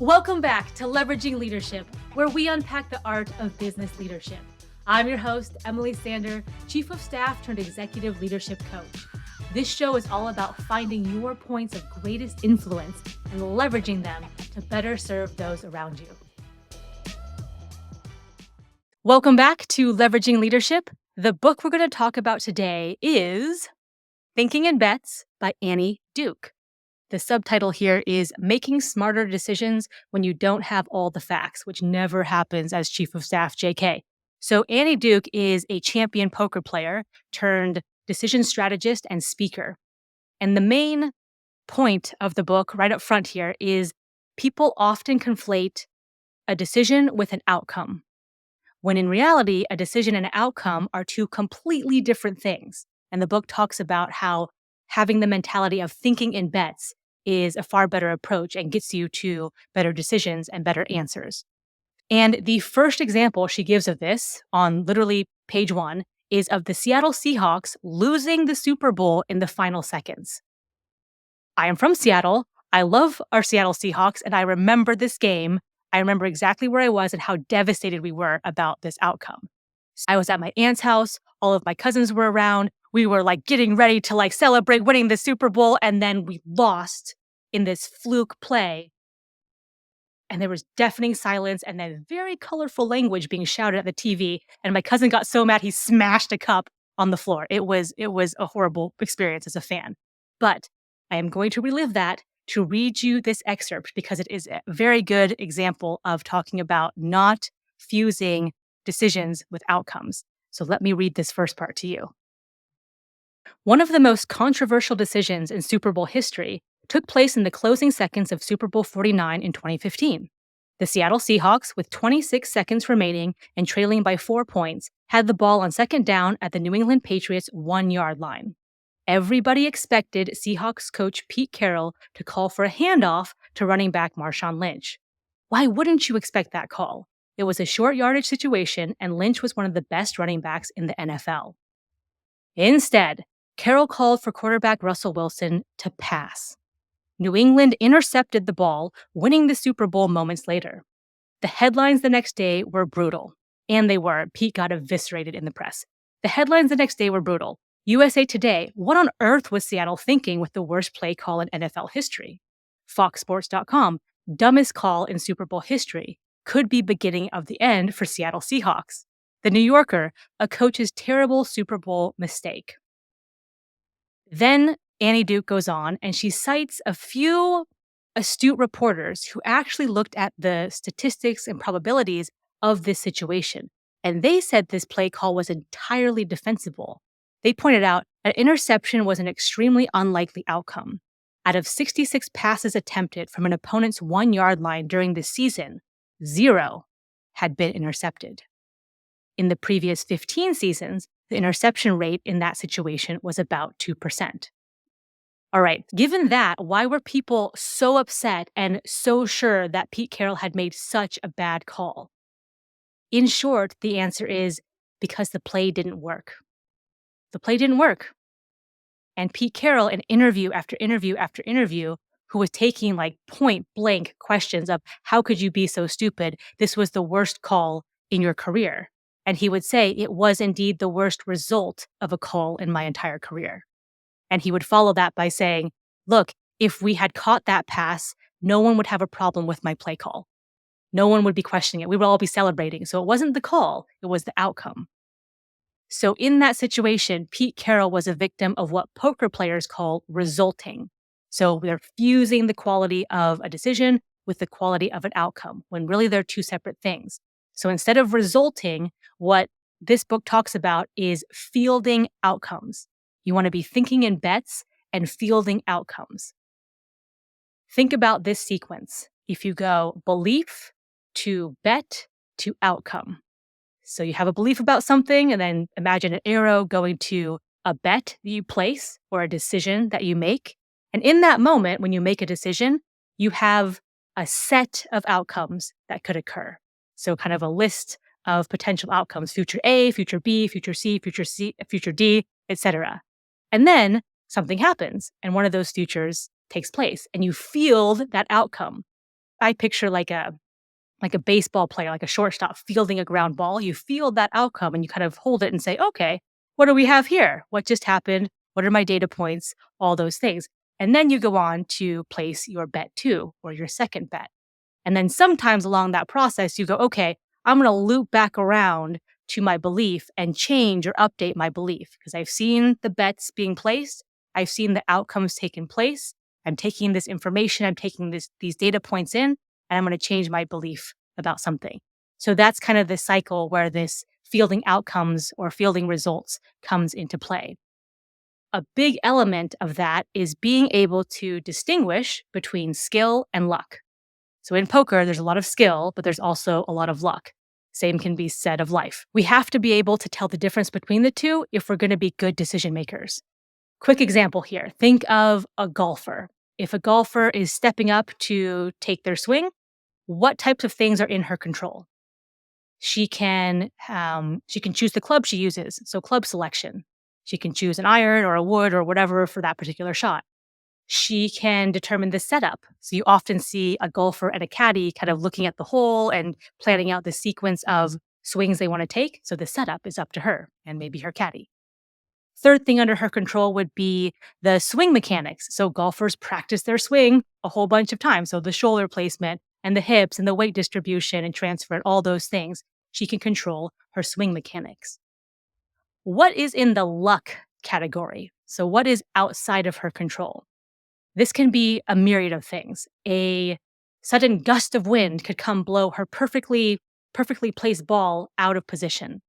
Welcome back to Leveraging Leadership, where we unpack the art of business leadership. I'm your host, Emily Sander, Chief of Staff turned Executive Leadership Coach. This show is all about finding your points of greatest influence and leveraging them to better serve those around you. Welcome back to Leveraging Leadership. The book we're going to talk about today is Thinking in Bets by Annie Duke. The subtitle here is Making Smarter Decisions When You Don't Have All the Facts, which never happens as Chief of Staff JK. So Annie Duke is a champion poker player turned decision strategist and speaker. And the main point of the book right up front here is people often conflate a decision with an outcome, when in reality, a decision and an outcome are two completely different things. And the book talks about how having the mentality of thinking in bets is a far better approach and gets you to better decisions and better answers. And the first example she gives of this on literally page 1 is of the Seattle Seahawks losing the Super Bowl in the final seconds. I am from Seattle. I love our Seattle Seahawks, and I remember this game. I remember exactly where I was and how devastated we were about this outcome. I was at my aunt's house. All of my cousins were around. We were getting ready to celebrate winning the Super Bowl. And then we lost in this fluke play. And there was deafening silence and then very colorful language being shouted at the TV. And my cousin got so mad, he smashed a cup on the floor. It was a horrible experience as a fan. But I am going to relive that to read you this excerpt because it is a very good example of talking about not fusing decisions with outcomes. So let me read this first part to you. One of the most controversial decisions in Super Bowl history took place in the closing seconds of Super Bowl 49 in 2015. The Seattle Seahawks, with 26 seconds remaining and trailing by 4 points, had the ball on second down at the New England Patriots' 1-yard line. Everybody expected Seahawks coach Pete Carroll to call for a handoff to running back Marshawn Lynch. Why wouldn't you expect that call? It was a short yardage situation, and Lynch was one of the best running backs in the NFL. Instead, Carroll called for quarterback Russell Wilson to pass. New England intercepted the ball, winning the Super Bowl moments later. The headlines the next day were brutal. And they were. Pete got eviscerated in the press. The headlines the next day were brutal. USA Today, what on earth was Seattle thinking with the worst play call in NFL history? FoxSports.com, dumbest call in Super Bowl history. Could be beginning of the end for Seattle Seahawks. The New Yorker, a coach's terrible Super Bowl mistake. Then Annie Duke goes on and she cites a few astute reporters who actually looked at the statistics and probabilities of this situation. And they said this play call was entirely defensible. They pointed out an interception was an extremely unlikely outcome. Out of 66 passes attempted from an opponent's 1-yard line during the season, 0 had been intercepted. In the previous 15 seasons, the interception rate in that situation was about 2%. All right, given that, why were people so upset and so sure that Pete Carroll had made such a bad call? In short, the answer is because the play didn't work. The play didn't work. And Pete Carroll, in interview after interview after interview, who was taking point blank questions of how could you be so stupid? This was the worst call in your career. And he would say it was indeed the worst result of a call in my entire career. And he would follow that by saying, look, if we had caught that pass, no one would have a problem with my play call. No one would be questioning it. We would all be celebrating. So it wasn't the call, it was the outcome. So in that situation, Pete Carroll was a victim of what poker players call resulting. So they're fusing the quality of a decision with the quality of an outcome, when really they're two separate things. So instead of resulting, what this book talks about is fielding outcomes. You want to be thinking in bets and fielding outcomes. Think about this sequence. If you go belief to bet to outcome. So you have a belief about something, and then imagine an arrow going to a bet that you place or a decision that you make. And in that moment, when you make a decision, you have a set of outcomes that could occur. So kind of a list of potential outcomes, future A, future B, future C, future D, etc. And then something happens and one of those futures takes place and you field that outcome. I picture like a baseball player, like a shortstop fielding a ground ball. You field that outcome and you kind of hold it and say, okay, what do we have here? What just happened? What are my data points? All those things. And then you go on to place your bet two or your second bet. And then sometimes along that process, you go, okay, I'm going to loop back around to my belief and change or update my belief because I've seen the bets being placed. I've seen the outcomes taking place. I'm taking this information, I'm taking these data points in, and I'm going to change my belief about something. So that's kind of the cycle where this fielding outcomes or fielding results comes into play. A big element of that is being able to distinguish between skill and luck. So in poker, there's a lot of skill, but there's also a lot of luck. Same can be said of life. We have to be able to tell the difference between the two if we're going to be good decision makers. Quick example here. Think of a golfer. If a golfer is stepping up to take their swing, what types of things are in her control? She can choose the club she uses, so club selection. She can choose an iron or a wood or whatever for that particular shot. She can determine the setup. So you often see a golfer and a caddy kind of looking at the hole and planning out the sequence of swings they want to take. So the setup is up to her and maybe her caddy. Third thing under her control would be the swing mechanics. So golfers practice their swing a whole bunch of times. So the shoulder placement and the hips and the weight distribution and transfer and all those things. She can control her swing mechanics. What is in the luck category? So what is outside of her control? This can be a myriad of things. A sudden gust of wind could come blow her perfectly placed ball out of position.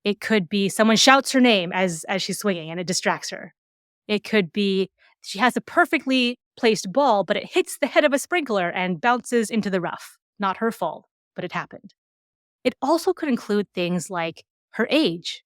It could be someone shouts her name as she's swinging and it distracts her. It could be she has a perfectly placed ball, but it hits the head of a sprinkler and bounces into the rough. Not her fault, but it happened. It also could include things like her age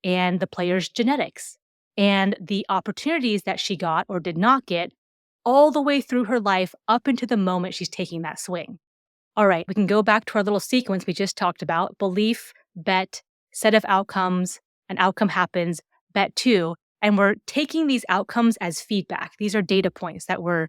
and the player's genetics and the opportunities that she got or did not get all the way through her life up into the moment she's taking that swing. All right, we can go back to our little sequence we just talked about: belief, bet, set of outcomes, an outcome happens, bet two, and we're taking these outcomes as feedback. These are data points that we're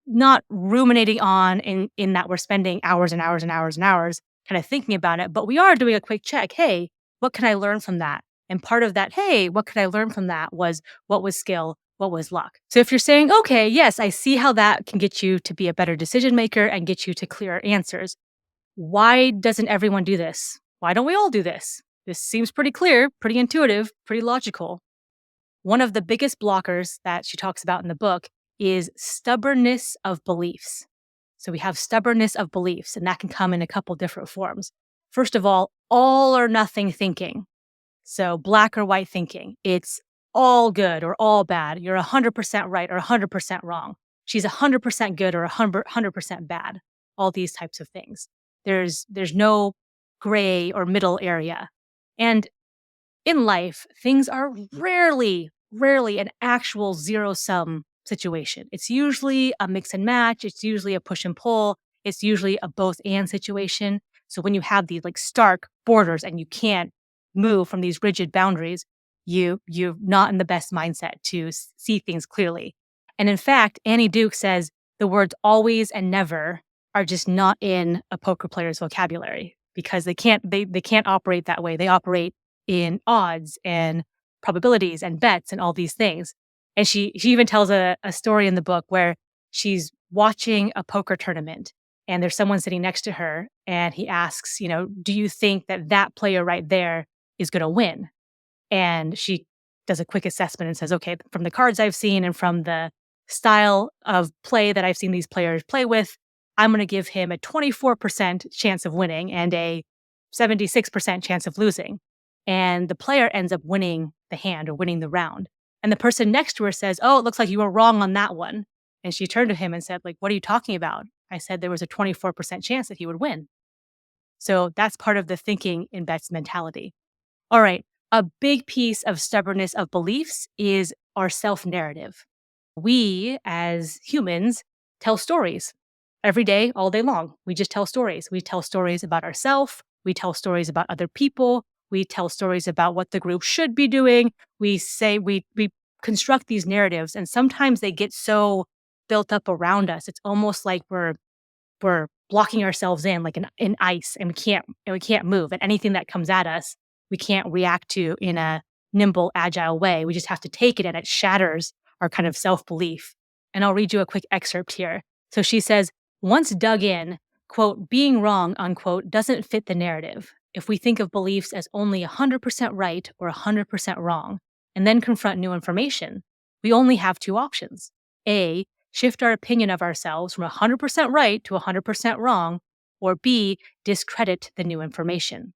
not ruminating on in that we're spending hours and hours and hours and hours kind of thinking about it, but we are doing a quick check. Hey, what can I learn from that? And part of that, hey, what could I learn from that was what was skill, what was luck. So if you're saying, okay, yes, I see how that can get you to be a better decision maker and get you to clearer answers. Why doesn't everyone do this? Why don't we all do this? This seems pretty clear, pretty intuitive, pretty logical. One of the biggest blockers that she talks about in the book is stubbornness of beliefs. So we have stubbornness of beliefs, and that can come in a couple different forms. First of all or nothing thinking. So black or white thinking. It's all good or all bad. You're 100% right or 100% wrong. She's 100% good or 100% bad. All these types of things. There's no gray or middle area. And in life, things are rarely an actual zero-sum situation. It's usually a mix and match. It's usually a push and pull. It's usually a both and situation. So when you have these like stark borders and you can't move from these rigid boundaries, you're not in the best mindset to see things clearly. And in fact, Annie Duke says the words always and never are just not in a poker player's vocabulary because they can't operate that way. They operate in odds and probabilities and bets and all these things. And she even tells a story in the book where she's watching a poker tournament and there's someone sitting next to her and he asks, do you think that player right there is going to win? And she does a quick assessment and says, okay, from the cards I've seen and from the style of play that I've seen these players play with, I'm going to give him a 24% chance of winning and a 76% chance of losing. And the player ends up winning the hand or winning the round. And the person next to her says, oh, it looks like you were wrong on that one. And she turned to him and said, like, what are you talking about? I said there was a 24% chance that he would win. So that's part of the thinking in bets mentality. All right. A big piece of stubbornness of beliefs is our self-narrative. We, as humans, tell stories every day, all day long. We just tell stories. We tell stories about ourselves. We tell stories about other people. We tell stories about what the group should be doing. We construct these narratives, and sometimes they get so built up around us. It's almost like we're we're blocking ourselves in like in ice, and we can't move. And anything that comes at us, we can't react to in a nimble, agile way. We just have to take it, and it shatters our kind of self-belief. And I'll read you a quick excerpt here. So she says, once dug in, quote, being wrong, unquote, doesn't fit the narrative. If we think of beliefs as only 100% right or 100% wrong, and then confront new information, we only have two options. A, shift our opinion of ourselves from 100% right to 100% wrong, or B, discredit the new information.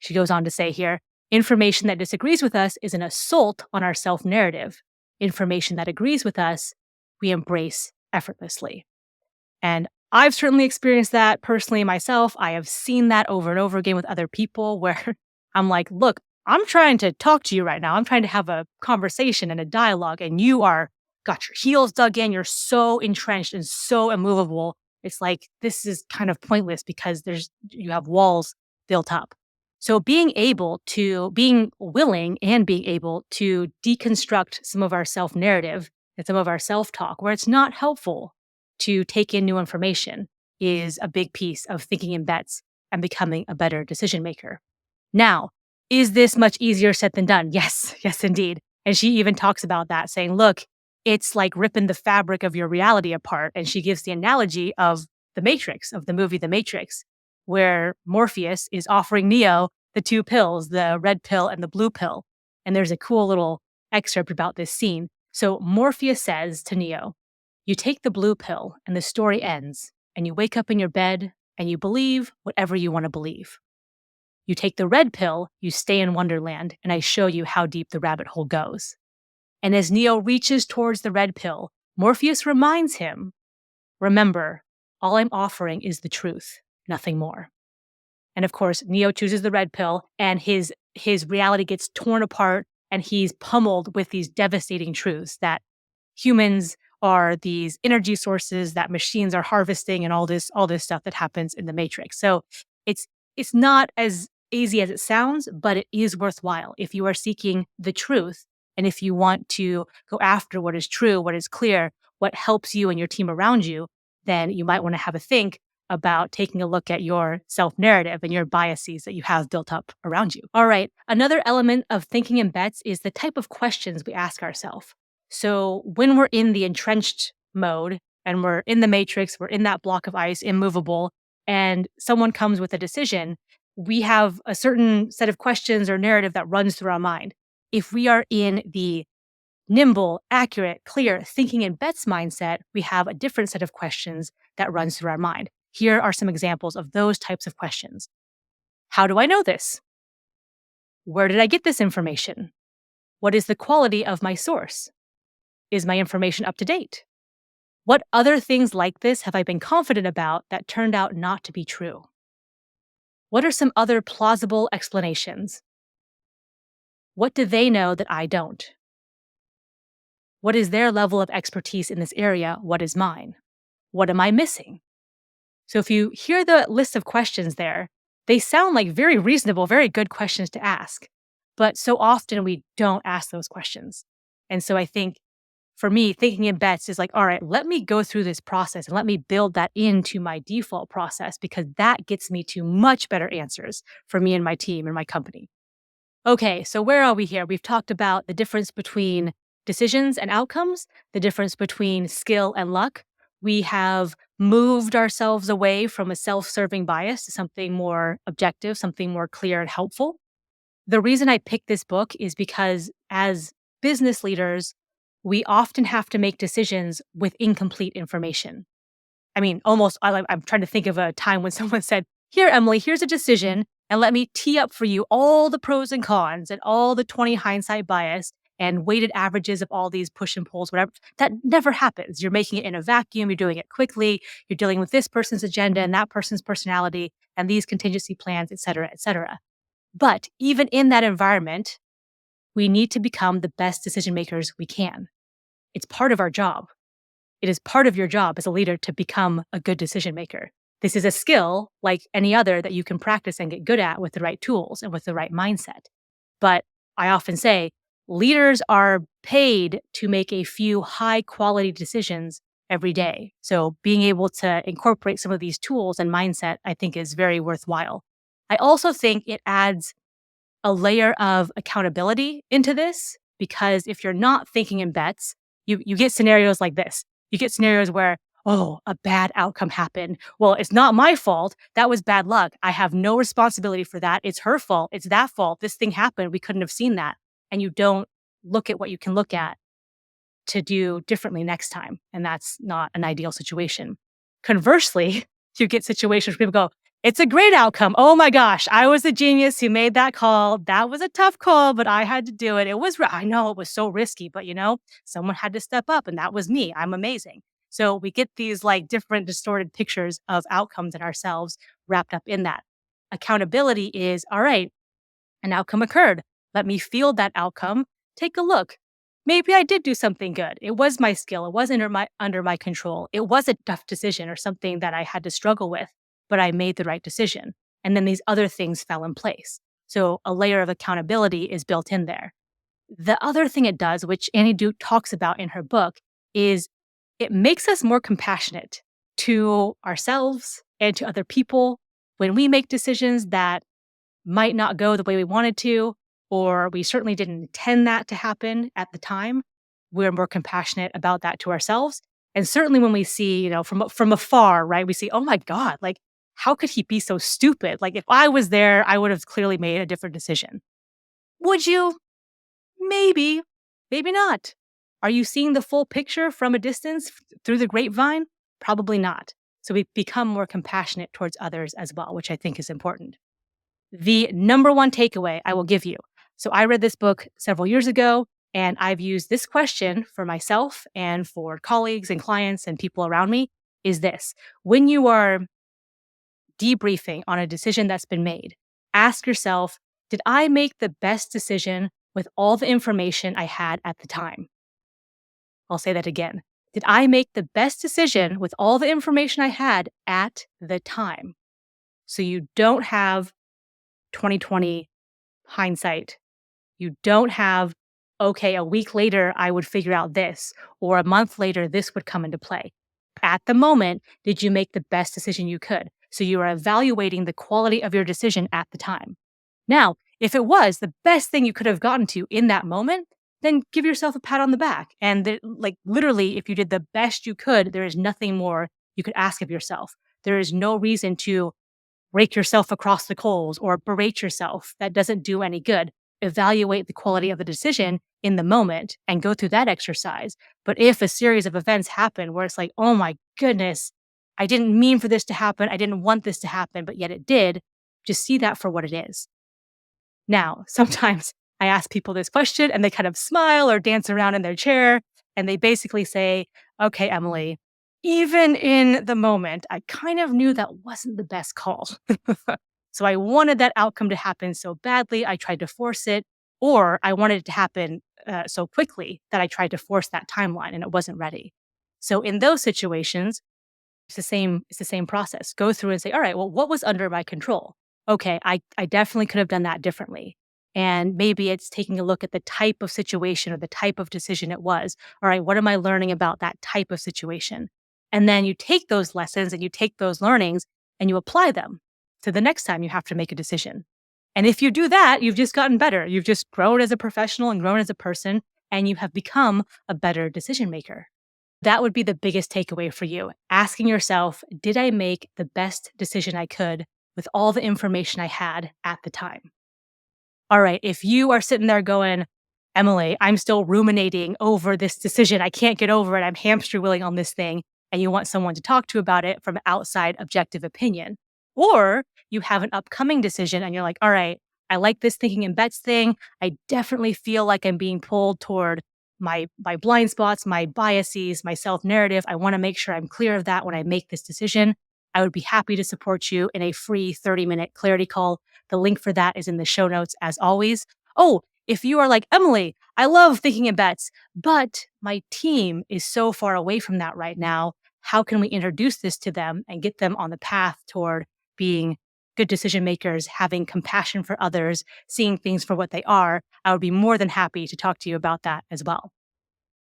She goes on to say here, information that disagrees with us is an assault on our self-narrative. Information that agrees with us, we embrace effortlessly. And I've certainly experienced that personally myself. I have seen that over and over again with other people where I'm like, look, I'm trying to talk to you right now. I'm trying to have a conversation and a dialogue, and you are got your heels dug in. You're so entrenched and so immovable. It's like, this is kind of pointless because you have walls built up. So being willing and being able to deconstruct some of our self-narrative and some of our self-talk where it's not helpful to take in new information is a big piece of thinking in bets and becoming a better decision maker. Now, is this much easier said than done? Yes, yes, indeed. And she even talks about that, saying, look, it's like ripping the fabric of your reality apart. And she gives the analogy of The Matrix, of the movie The Matrix, where Morpheus is offering Neo the two pills, the red pill and the blue pill. And there's a cool little excerpt about this scene. So Morpheus says to Neo, you take the blue pill and the story ends, and you wake up in your bed and you believe whatever you want to believe. You take the red pill, you stay in Wonderland, and I show you how deep the rabbit hole goes. And as Neo reaches towards the red pill, Morpheus reminds him, remember, all I'm offering is the truth, nothing more. And of course, Neo chooses the red pill, and his reality gets torn apart, and he's pummeled with these devastating truths that humans are these energy sources that machines are harvesting, and all this stuff that happens in the Matrix. So it's not as easy as it sounds, but it is worthwhile if you are seeking the truth, and if you want to go after what is true, what is clear, what helps you and your team around you, then you might want to have a think about taking a look at your self-narrative and your biases that you have built up around you. All right, another element of thinking in bets is the type of questions we ask ourselves. So when we're in the entrenched mode and we're in the matrix, we're in that block of ice, immovable, and someone comes with a decision, we have a certain set of questions or narrative that runs through our mind. If we are in the nimble, accurate, clear thinking in bets mindset, we have a different set of questions that runs through our mind. Here are some examples of those types of questions. How do I know this? Where did I get this information? What is the quality of my source? Is my information up to date? What other things like this have I been confident about that turned out not to be true? What are some other plausible explanations? What do they know that I don't? What is their level of expertise in this area? What is mine? What am I missing? So if you hear the list of questions there, they sound like very reasonable, very good questions to ask. But so often we don't ask those questions. And so I think for me, thinking in bets is like, all right, let me go through this process and let me build that into my default process, because that gets me to much better answers for me and my team and my company. Okay, so where are we here? We've talked about the difference between decisions and outcomes, the difference between skill and luck. We have moved ourselves away from a self-serving bias to something more objective, something more clear and helpful. The reason I picked this book is because as business leaders, we often have to make decisions with incomplete information. I mean, I'm trying to think of a time when someone said, here, Emily, here's a decision, and let me tee up for you all the pros and cons and all the 20 hindsight bias and weighted averages of all these push and pulls, whatever. That never happens. You're making it in a vacuum. You're doing it quickly. You're dealing with this person's agenda and that person's personality and these contingency plans, et cetera, et cetera. But even in that environment, we need to become the best decision makers we can. It's part of our job. It is part of your job as a leader to become a good decision maker. This is a skill like any other that you can practice and get good at with the right tools and with the right mindset. But I often say leaders are paid to make a few high quality decisions every day. So being able to incorporate some of these tools and mindset, I think is very worthwhile. I also think it adds a layer of accountability into this because if you're not thinking in bets, you get scenarios like this. You get scenarios where, oh, a bad outcome happened. Well, it's not my fault. That was bad luck. I have no responsibility for that. It's her fault. It's that fault. This thing happened. We couldn't have seen that. And you don't look at what you can look at to do differently next time. And that's not an ideal situation. Conversely, you get situations where people go, it's a great outcome. Oh my gosh, I was the genius who made that call. That was a tough call, but I had to do it. I know it was so risky, but someone had to step up and that was me. I'm amazing. So we get these like different distorted pictures of outcomes in ourselves wrapped up in that. Accountability is, all right, an outcome occurred. Let me feel that outcome. Take a look. Maybe I did do something good. It was my skill. It was under my control. It was a tough decision or something that I had to struggle with, but I made the right decision. And then these other things fell in place. So a layer of accountability is built in there. The other thing it does, which Annie Duke talks about in her book, is it makes us more compassionate to ourselves and to other people when we make decisions that might not go the way we wanted to, or we certainly didn't intend that to happen at the time. We're more compassionate about that to ourselves. And certainly when we see, from afar, right, we see, oh my God, like, how could he be so stupid? Like, if I was there, I would have clearly made a different decision. Would you? Maybe, maybe not. Are you seeing the full picture from a distance through the grapevine? Probably not. So we become more compassionate towards others as well, which I think is important. The number one takeaway I will give you. So I read this book several years ago, and I've used this question for myself and for colleagues and clients and people around me is this. When you are debriefing on a decision that's been made, ask yourself, did I make the best decision with all the information I had at the time? I'll say that again. Did I make the best decision with all the information I had at the time? So you don't have 2020 hindsight. You don't have, okay, a week later, I would figure out this, or a month later, this would come into play. At the moment, did you make the best decision you could? So you are evaluating the quality of your decision at the time. Now, if it was the best thing you could have gotten to in that moment, then give yourself a pat on the back. And literally, if you did the best you could, there is nothing more you could ask of yourself. There is no reason to rake yourself across the coals or berate yourself. That doesn't do any good. Evaluate the quality of the decision in the moment and go through that exercise. But if a series of events happen where it's like, oh my goodness, I didn't mean for this to happen. I didn't want this to happen, but yet it did. Just see that for what it is. Now, sometimes I ask people this question and they kind of smile or dance around in their chair and they basically say, okay, Emily, even in the moment, I kind of knew that wasn't the best call. So I wanted that outcome to happen so badly, I tried to force it, or I wanted it to happen so quickly that I tried to force that timeline and it wasn't ready. So in those situations, it's the same process. Go through and say, all right, well, what was under my control? Okay, I definitely could have done that differently. And maybe it's taking a look at the type of situation or the type of decision it was. All right, what am I learning about that type of situation? And then you take those lessons and you take those learnings and you apply them to the next time you have to make a decision. And if you do that, you've just gotten better. You've just grown as a professional and grown as a person, and you have become a better decision maker. That would be the biggest takeaway for you. Asking yourself, did I make the best decision I could with all the information I had at the time? All right, if you are sitting there going, Emily, I'm still ruminating over this decision. I can't get over it. I'm hamster wheeling on this thing. And you want someone to talk to about it from outside objective opinion. Or you have an upcoming decision and you're like, all right, I like this thinking in bets thing. I definitely feel like I'm being pulled toward my blind spots, my biases, my self-narrative. I want to make sure I'm clear of that when I make this decision. I would be happy to support you in a free 30-minute clarity call. The link for that is in the show notes as always. Oh, if you are like, Emily, I love thinking in bets, but my team is so far away from that right now. How can we introduce this to them and get them on the path toward being good decision makers, having compassion for others, seeing things for what they are? I would be more than happy to talk to you about that as well.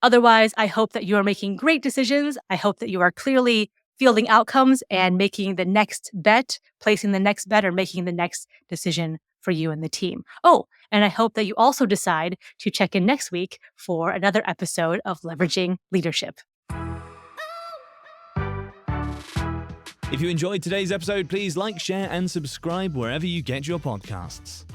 Otherwise, I hope that you are making great decisions. I hope that you are clearly fielding outcomes and making the next bet, placing the next bet, or making the next decision for you and the team. Oh, and I hope that you also decide to check in next week for another episode of Leveraging Leadership. If you enjoyed today's episode, please like, share, and subscribe wherever you get your podcasts.